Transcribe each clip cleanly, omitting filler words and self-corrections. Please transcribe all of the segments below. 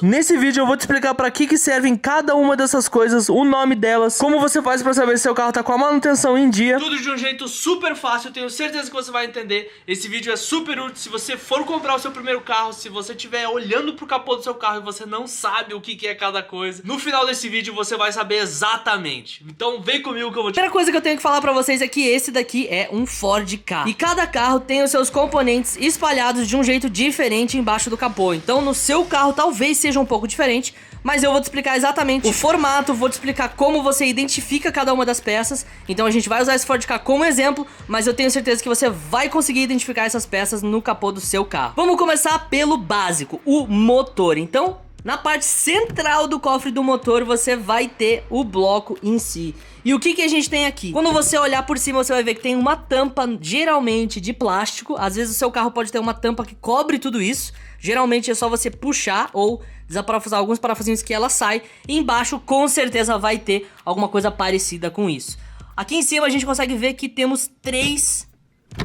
Nesse vídeo eu vou te explicar para que servem cada uma dessas coisas, o nome delas, como você faz para saber se seu carro tá com a manutenção em dia. Tudo de um jeito super fácil, eu tenho certeza que você vai entender. Esse vídeo é super útil se você for comprar o seu primeiro carro, se você estiver olhando pro capô do seu carro e você não sabe o que é cada coisa. No final desse vídeo você vai saber exatamente. Então vem comigo que eu vou te... A primeira coisa que eu tenho que falar pra vocês é que esse daqui é um Ford Ka. E cada carro tem os seus componentes espalhados de um jeito diferente embaixo do capô. Então no seu carro talvez seja um pouco diferente, mas eu vou te explicar exatamente o formato, vou te explicar como você identifica cada uma das peças. Então a gente vai usar esse Ford Ka como exemplo, mas eu tenho certeza que você vai conseguir identificar essas peças no capô do seu carro. Vamos começar pelo básico, o motor. Então, na parte central do cofre do motor você vai ter o bloco em si. E o que a gente tem aqui? Quando você olhar por cima você vai ver que tem uma tampa geralmente de plástico. Às vezes o seu carro pode ter uma tampa que cobre tudo isso. Geralmente é só você puxar ou desaparafusar alguns parafusinhos que ela sai. E embaixo com certeza vai ter alguma coisa parecida com isso. Aqui em cima a gente consegue ver que temos 3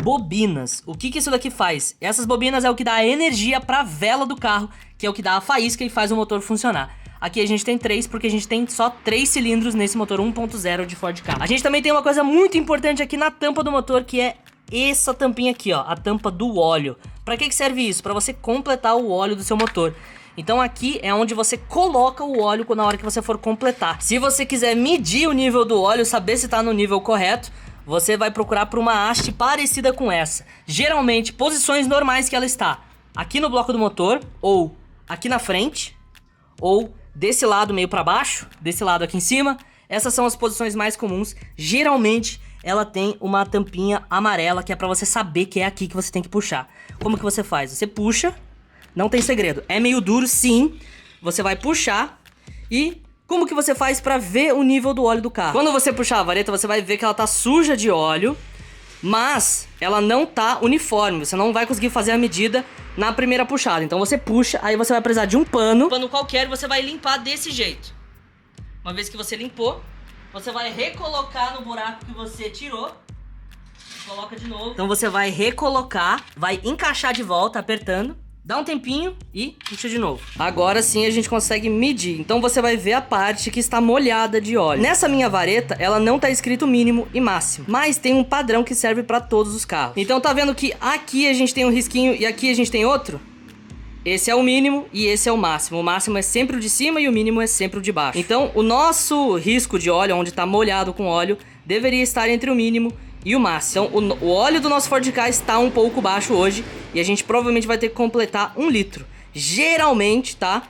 bobinas. O que isso daqui faz? Essas bobinas é o que dá a energia para a vela do carro, que é o que dá a faísca e faz o motor funcionar. Aqui a gente tem 3 porque a gente tem só 3 cilindros nesse motor 1.0 de Ford Ka. A gente também tem uma coisa muito importante aqui na tampa do motor, que é essa tampinha aqui, ó, a tampa do óleo. Para que serve isso? Para você completar o óleo do seu motor. Então aqui é onde você coloca o óleo na hora que você for completar. Se você quiser medir o nível do óleo, saber se está no nível correto, você vai procurar por uma haste parecida com essa. Geralmente, posições normais que ela está aqui no bloco do motor, ou aqui na frente, ou desse lado meio para baixo, desse lado aqui em cima. Essas são as posições mais comuns. Geralmente, ela tem uma tampinha amarela, que é para você saber que é aqui que você tem que puxar. Como que você faz? Você puxa, não tem segredo. É meio duro, sim. Você vai puxar e... como que você faz pra ver o nível do óleo do carro? Quando você puxar a vareta, você vai ver que ela tá suja de óleo, mas ela não tá uniforme. Você não vai conseguir fazer a medida na primeira puxada. Então você puxa, aí você vai precisar de um pano qualquer, você vai limpar desse jeito. Uma vez que você limpou, você vai recolocar no buraco que você tirou. Coloca de novo. Então você vai recolocar, vai encaixar de volta, apertando. Dá um tempinho e puxa de novo. Agora sim a gente consegue medir. Então você vai ver a parte que está molhada de óleo. Nessa minha vareta, ela não tá escrito mínimo e máximo, mas tem um padrão que serve para todos os carros. Então tá vendo que aqui a gente tem um risquinho e aqui a gente tem outro? Esse é o mínimo e esse é o máximo. O máximo é sempre o de cima e o mínimo é sempre o de baixo. Então o nosso risco de óleo, onde tá molhado com óleo, deveria estar entre o mínimo e o máximo. Então o óleo do nosso Ford Ka está um pouco baixo hoje e a gente provavelmente vai ter que completar 1 litro. Geralmente, tá?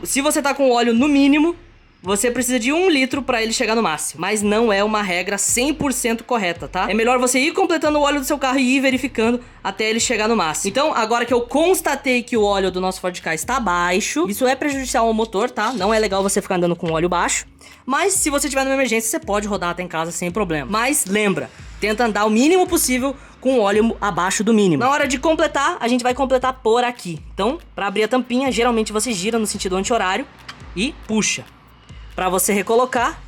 Se você tá com o óleo no mínimo, você precisa de 1 litro para ele chegar no máximo. Mas não é uma regra 100% correta, tá? É melhor você ir completando o óleo do seu carro e ir verificando até ele chegar no máximo. Então, agora que eu constatei que o óleo do nosso Ford Ka está baixo, isso é prejudicial ao motor, tá? Não é legal você ficar andando com o óleo baixo. Mas se você tiver numa emergência, você pode rodar até em casa sem problema. Mas lembra, tenta andar o mínimo possível com o óleo abaixo do mínimo. Na hora de completar, a gente vai completar por aqui. Então, para abrir a tampinha, geralmente você gira no sentido anti-horário e puxa. Para você recolocar,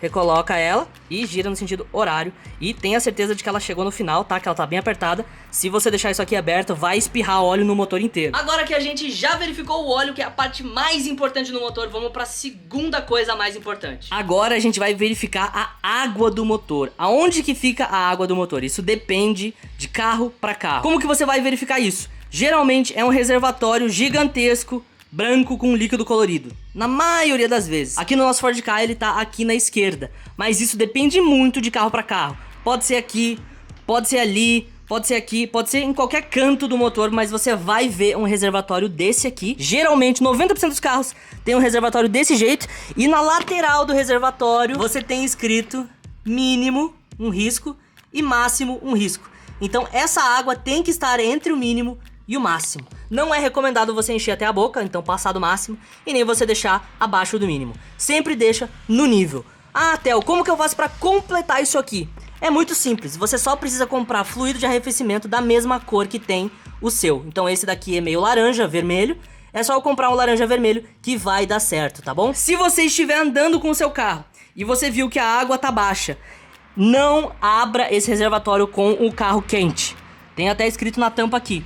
recoloca ela e gira no sentido horário. E tenha certeza de que ela chegou no final, tá? Que ela tá bem apertada. Se você deixar isso aqui aberto, vai espirrar óleo no motor inteiro. Agora que a gente já verificou o óleo, que é a parte mais importante no motor, vamos para a segunda coisa mais importante. Agora a gente vai verificar a água do motor. Aonde que fica a água do motor? Isso depende de carro para carro. Como que você vai verificar isso? Geralmente é um reservatório gigantesco, branco com líquido colorido, na maioria das vezes. Aqui no nosso Ford Ka ele tá aqui na esquerda, mas isso depende muito de carro para carro. Pode ser aqui, pode ser ali, pode ser aqui, pode ser em qualquer canto do motor, mas você vai ver um reservatório desse aqui. Geralmente 90% dos carros tem um reservatório desse jeito, e na lateral do reservatório você tem escrito mínimo, um risco, e máximo, um risco. Então essa água tem que estar entre o mínimo e o máximo. Não é recomendado você encher até a boca, então passar do máximo, e nem você deixar abaixo do mínimo. Sempre deixa no nível. Ah, Theo, como que eu faço para completar isso aqui? É muito simples, você só precisa comprar fluido de arrefecimento da mesma cor que tem o seu. Então esse daqui é meio laranja, vermelho. É só eu comprar um laranja vermelho que vai dar certo, tá bom? Se você estiver andando com o seu carro e você viu que a água tá baixa, não abra esse reservatório com o carro quente. Tem até escrito na tampa aqui.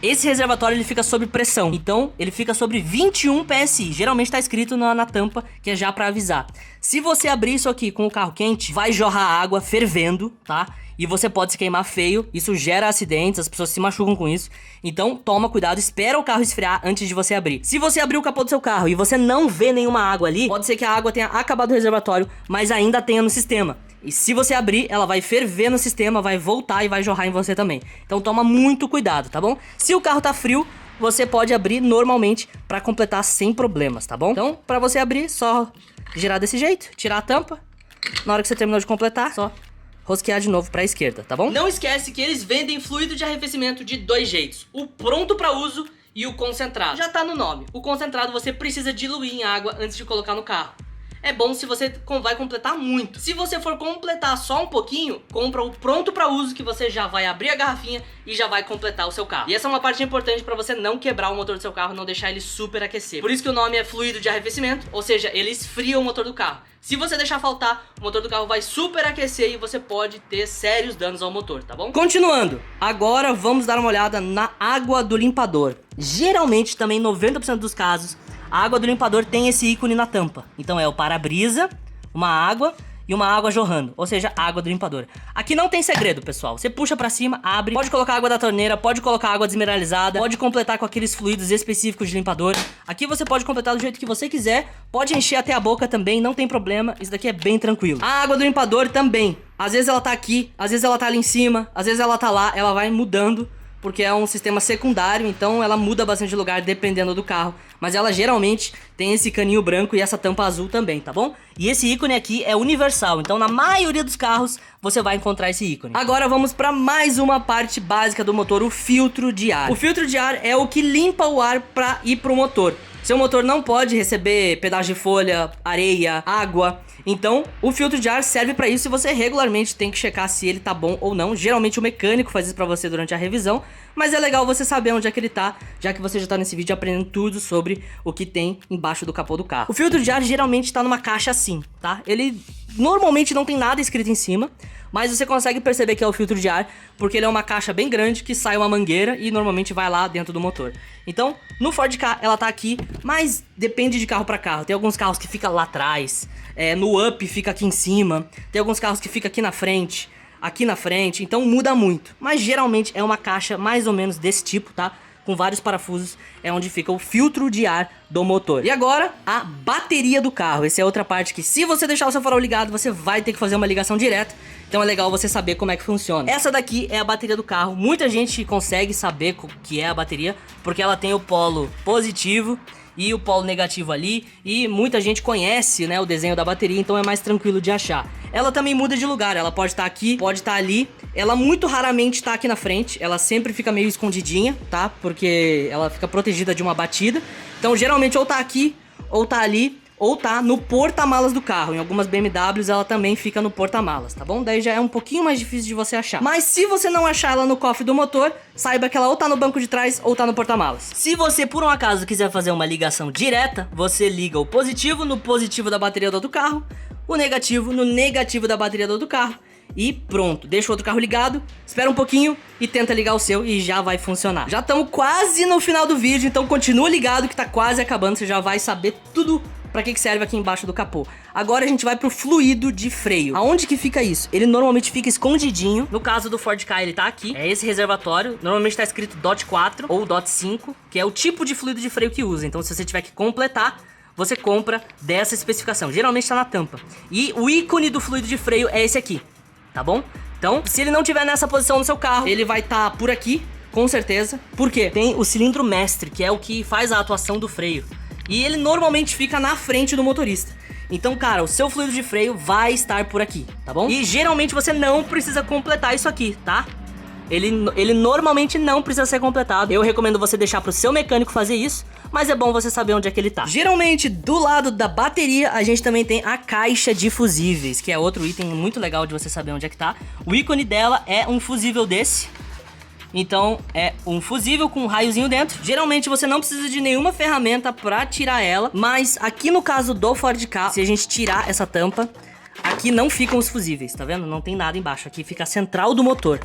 Esse reservatório ele fica sob pressão, então ele fica sobre 21 PSI. Geralmente tá escrito na tampa, que é já pra avisar. Se você abrir isso aqui com o carro quente, vai jorrar água fervendo, tá? E você pode se queimar feio, isso gera acidentes, as pessoas se machucam com isso. Então toma cuidado, espera o carro esfriar antes de você abrir. Se você abrir o capô do seu carro e você não vê nenhuma água ali, pode ser que a água tenha acabado no reservatório, mas ainda tenha no sistema. E se você abrir, ela vai ferver no sistema, vai voltar e vai jorrar em você também. Então toma muito cuidado, tá bom? Se o carro tá frio, você pode abrir normalmente pra completar sem problemas, tá bom? Então, pra você abrir, só girar desse jeito, tirar a tampa. Na hora que você terminou de completar, só rosquear de novo pra esquerda, tá bom? Não esquece que eles vendem fluido de arrefecimento de dois jeitos. O pronto pra uso e o concentrado. Já tá no nome. O concentrado você precisa diluir em água antes de colocar no carro. É bom se você vai completar muito. Se você for completar só um pouquinho, compra o pronto para uso, que você já vai abrir a garrafinha e já vai completar o seu carro. E essa é uma parte importante para você não quebrar o motor do seu carro, não deixar ele super aquecer. Por isso que o nome é fluido de arrefecimento, ou seja, ele esfria o motor do carro. Se você deixar faltar, o motor do carro vai super aquecer e você pode ter sérios danos ao motor, tá bom? Continuando, agora vamos dar uma olhada na água do limpador. Geralmente, também 90% dos casos, a água do limpador tem esse ícone na tampa. Então é o para-brisa, uma água e uma água jorrando, ou seja, água do limpador. Aqui não tem segredo, pessoal. Você puxa pra cima, abre, pode colocar água da torneira, pode colocar água desmineralizada, pode completar com aqueles fluidos específicos de limpador. Aqui você pode completar do jeito que você quiser, pode encher até a boca também, não tem problema. Isso daqui é bem tranquilo. A água do limpador também. Às vezes ela tá aqui, às vezes ela tá ali em cima, às vezes ela tá lá, ela vai mudando, porque é um sistema secundário, então ela muda bastante de lugar dependendo do carro. Mas ela geralmente tem esse caninho branco e essa tampa azul também, tá bom? E esse ícone aqui é universal, então na maioria dos carros você vai encontrar esse ícone. Agora vamos para mais uma parte básica do motor, o filtro de ar. O filtro de ar é o que limpa o ar para ir pro motor. Seu motor não pode receber pedaço de folha, areia, água. Então, o filtro de ar serve para isso e você regularmente tem que checar se ele tá bom ou não. Geralmente o mecânico faz isso para você durante a revisão, mas é legal você saber onde é que ele tá, já que você já tá nesse vídeo aprendendo tudo sobre o que tem embaixo do capô do carro. O filtro de ar geralmente tá numa caixa assim, tá? Ele normalmente não tem nada escrito em cima, mas você consegue perceber que é o filtro de ar, porque ele é uma caixa bem grande que sai uma mangueira e normalmente vai lá dentro do motor. Então, no Ford Ka ela tá aqui, mas depende de carro para carro. Tem alguns carros que fica lá atrás, no Up fica aqui em cima, tem alguns carros que fica aqui na frente, então muda muito. Mas geralmente é uma caixa mais ou menos desse tipo, tá? Com vários parafusos, é onde fica o filtro de ar do motor. E agora, a bateria do carro. Essa é outra parte que, se você deixar o seu farol ligado, você vai ter que fazer uma ligação direta. Então é legal você saber como é que funciona. Essa daqui é a bateria do carro. Muita gente consegue saber o que é a bateria, porque ela tem o polo positivo e o polo negativo ali, e muita gente conhece, né, o desenho da bateria, então é mais tranquilo de achar. Ela também muda de lugar, ela pode estar aqui, pode estar ali. Ela muito raramente está aqui na frente, ela sempre fica meio escondidinha, tá? Porque ela fica protegida de uma batida. Então geralmente ou tá aqui, ou tá ali, ou tá no porta-malas do carro. Em algumas BMWs ela também fica no porta-malas, tá bom? Daí já é um pouquinho mais difícil de você achar. Mas se você não achar ela no cofre do motor, saiba que ela ou tá no banco de trás ou tá no porta-malas. Se você por um acaso quiser fazer uma ligação direta, você liga o positivo no positivo da bateria do outro carro, o negativo no negativo da bateria do outro carro, e pronto, deixa o outro carro ligado, espera um pouquinho e tenta ligar o seu e já vai funcionar. Já estamos quase no final do vídeo, então continua ligado que tá quase acabando, você já vai saber tudo pra que serve aqui embaixo do capô. Agora a gente vai pro fluido de freio. Aonde que fica isso? Ele normalmente fica escondidinho. No caso do Ford Ka, ele tá aqui. É esse reservatório. Normalmente tá escrito DOT 4 ou DOT 5, que é o tipo de fluido de freio que usa. Então se você tiver que completar, você compra dessa especificação. Geralmente tá na tampa. E o ícone do fluido de freio é esse aqui, tá bom? Então, se ele não tiver nessa posição no seu carro, ele vai estar por aqui, com certeza. Por quê? Tem o cilindro mestre, que é o que faz a atuação do freio. E ele normalmente fica na frente do motorista. Então, cara, o seu fluido de freio vai estar por aqui, tá bom? E geralmente você não precisa completar isso aqui, tá? Ele normalmente não precisa ser completado. Eu recomendo você deixar pro seu mecânico fazer isso, mas é bom você saber onde é que ele tá. Geralmente, do lado da bateria, a gente também tem a caixa de fusíveis, que é outro item muito legal de você saber onde é que tá. O ícone dela é um fusível desse. Então é um fusível com um raiozinho dentro. Geralmente você não precisa de nenhuma ferramenta pra tirar ela, mas aqui no caso do Ford Ka, se a gente tirar essa tampa, Aqui não ficam os fusíveis, tá vendo? Não tem nada embaixo, aqui fica a central do motor.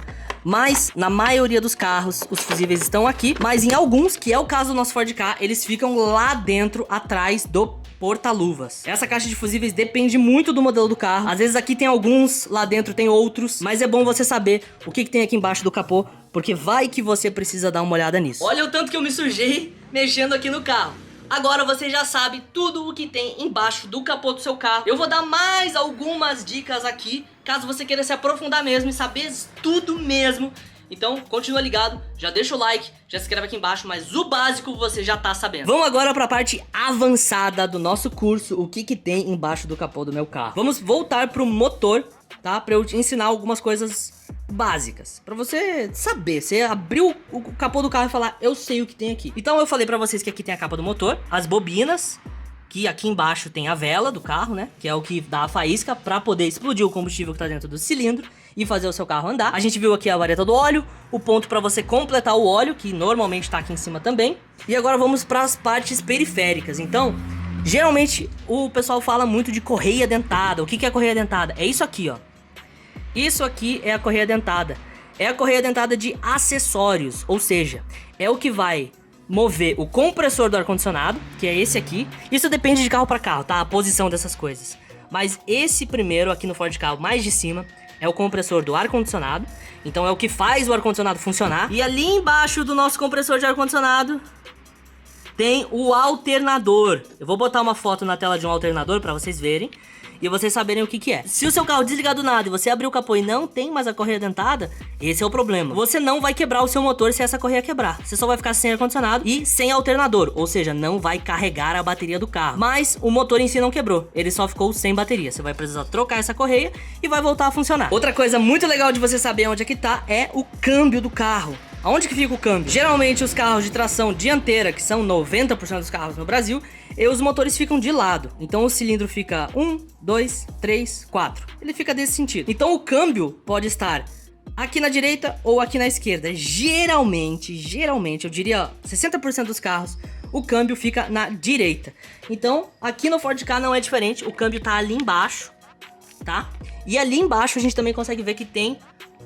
Mas, na maioria dos carros, os fusíveis estão aqui. Mas em alguns, que é o caso do nosso Ford Ka, eles ficam lá dentro, atrás do porta-luvas. Essa caixa de fusíveis depende muito do modelo do carro. Às vezes aqui tem alguns, lá dentro tem outros. Mas é bom você saber o que tem aqui embaixo do capô, porque vai que você precisa dar uma olhada nisso. Olha o tanto que eu me sujei mexendo aqui no carro. Agora você já sabe tudo o que tem embaixo do capô do seu carro. Eu vou dar mais algumas dicas aqui, caso você queira se aprofundar mesmo e saber tudo mesmo. Então, continua ligado, já deixa o like, já se inscreve aqui embaixo, mas o básico você já tá sabendo. Vamos agora pra parte avançada do nosso curso, o que tem embaixo do capô do meu carro. Vamos voltar pro motor, tá? Pra eu te ensinar algumas coisas básicas, pra você saber, você abrir o capô do carro e falar, eu sei o que tem aqui. Então eu falei pra vocês que aqui tem a capa do motor, as bobinas, que aqui embaixo tem a vela do carro, né? Que é o que dá a faísca pra poder explodir o combustível que tá dentro do cilindro e fazer o seu carro andar. A gente viu aqui a vareta do óleo, o ponto pra você completar o óleo, que normalmente tá aqui em cima também. E agora vamos pras partes periféricas. Então, geralmente o pessoal fala muito de correia dentada. O que é correia dentada? É isso aqui, ó. Isso aqui é a correia dentada. É a correia dentada de acessórios, ou seja, é o que vai mover o compressor do ar-condicionado, que é esse aqui. Isso depende de carro para carro, tá? A posição dessas coisas. Mas esse primeiro aqui no Ford Ka, mais de cima, é o compressor do ar-condicionado. Então é o que faz o ar-condicionado funcionar. E ali embaixo do nosso compressor de ar-condicionado tem o alternador. Eu vou botar uma foto na tela de um alternador para vocês verem e vocês saberem o que é. Se o seu carro desligar do nada e você abrir o capô e não tem mais a correia dentada, esse é o problema. Você não vai quebrar o seu motor se essa correia quebrar. Você só vai ficar sem ar-condicionado e sem alternador, ou seja, não vai carregar a bateria do carro. Mas o motor em si não quebrou, ele só ficou sem bateria. Você vai precisar trocar essa correia e vai voltar a funcionar. Outra coisa muito legal de você saber onde é que tá é o câmbio do carro. Aonde que fica o câmbio? Geralmente os carros de tração dianteira, que são 90% dos carros no Brasil, e os motores ficam de lado. Então o cilindro fica 1, 2, 3, 4. Ele fica desse sentido. Então o câmbio pode estar aqui na direita ou aqui na esquerda. Geralmente, eu diria 60% dos carros, o câmbio fica na direita. Então aqui no Ford Ka não é diferente, o câmbio tá ali embaixo, tá? E ali embaixo a gente também consegue ver que tem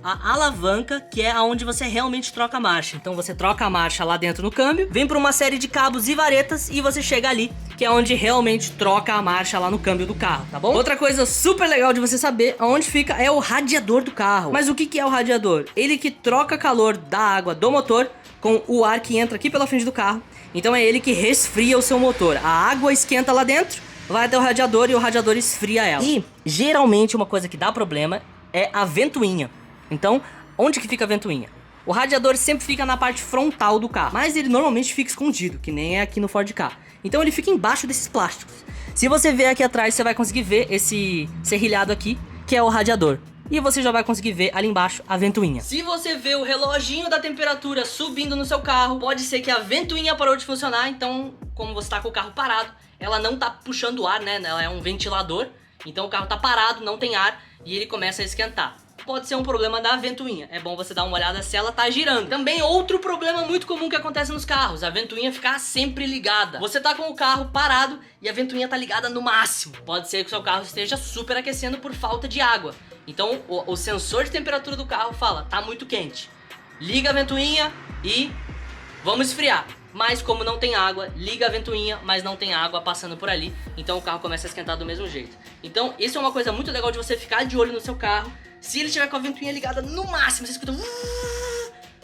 a alavanca, que é aonde você realmente troca a marcha. Então você troca a marcha lá dentro no câmbio, vem para uma série de cabos e varetas e você chega ali, que é onde realmente troca a marcha lá no câmbio do carro, tá bom? Outra coisa super legal de você saber aonde fica é o radiador do carro. Mas o que é o radiador? Ele que troca calor da água do motor com o ar que entra aqui pela frente do carro. Então é ele que resfria o seu motor. A água esquenta lá dentro, vai até o radiador e o radiador esfria ela. E geralmente uma coisa que dá problema é a ventoinha. Então, onde que fica a ventoinha? O radiador sempre fica na parte frontal do carro, mas ele normalmente fica escondido, que nem é aqui no Ford Ka. Então ele fica embaixo desses plásticos. Se você ver aqui atrás, você vai conseguir ver esse serrilhado aqui, que é o radiador. E você já vai conseguir ver ali embaixo a ventoinha. Se você vê o reloginho da temperatura subindo no seu carro, pode ser que a ventoinha parou de funcionar. Então, como você tá com o carro parado, ela não tá puxando ar, né? Ela é um ventilador. Então o carro tá parado, não tem ar e ele começa a esquentar. Pode ser um problema da ventoinha, é bom você dar uma olhada se ela tá girando. Também outro problema muito comum que acontece nos carros, a ventoinha ficar sempre ligada. Você tá com o carro parado e a ventoinha tá ligada no máximo. Pode ser que o seu carro esteja superaquecendo por falta de água. Então o sensor de temperatura do carro fala, tá muito quente. Liga a ventoinha e vamos esfriar. Mas como não tem água, liga a ventoinha, mas não tem água passando por ali. Então o carro começa a esquentar do mesmo jeito. Então isso é uma coisa muito legal de você ficar de olho no seu carro. Se ele estiver com a ventoinha ligada no máximo, você escuta...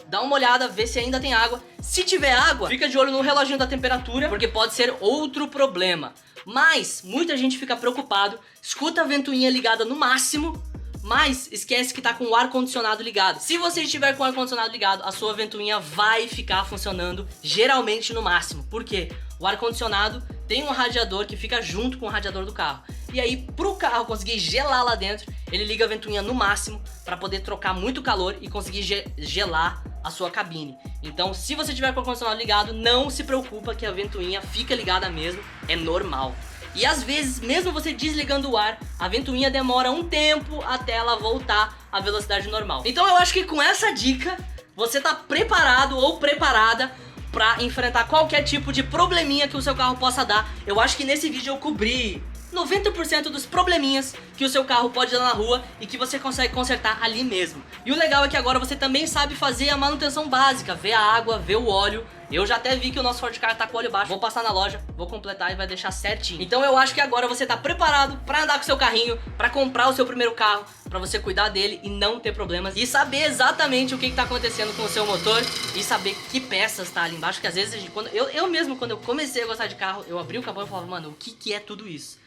Dá uma olhada, vê se ainda tem água. Se tiver água, fica de olho no reloginho da temperatura, porque pode ser outro problema. Mas muita gente fica preocupado, escuta a ventoinha ligada no máximo, mas esquece que tá com o ar-condicionado ligado. Se você estiver com o ar-condicionado ligado, a sua ventoinha vai ficar funcionando geralmente no máximo. Por quê? O ar-condicionado tem um radiador que fica junto com o radiador do carro. E aí, pro carro conseguir gelar lá dentro, ele liga a ventoinha no máximo para poder trocar muito calor e conseguir gelar a sua cabine. Então, se você tiver com o ar-condicionado ligado, não se preocupa que a ventoinha fica ligada mesmo, é normal. E às vezes, mesmo você desligando o ar, a ventoinha demora um tempo até ela voltar à velocidade normal. Então eu acho que com essa dica, você tá preparado ou preparada pra enfrentar qualquer tipo de probleminha que o seu carro possa dar. Eu acho que nesse vídeo eu cobri 90% dos probleminhas que o seu carro pode dar na rua e que você consegue consertar ali mesmo. E o legal é que agora você também sabe fazer a manutenção básica, ver a água, ver o óleo. Eu já até vi que o nosso Ford Ka tá com o óleo baixo. Vou passar na loja, vou completar e vai deixar certinho. Então eu acho que agora você tá preparado pra andar com o seu carrinho, pra comprar o seu primeiro carro, pra você cuidar dele e não ter problemas. E saber exatamente o que tá acontecendo com o seu motor e saber que peças tá ali embaixo. Que às vezes, quando eu mesmo, quando eu comecei a gostar de carro, eu abri o capô e falava, mano, o que é tudo isso?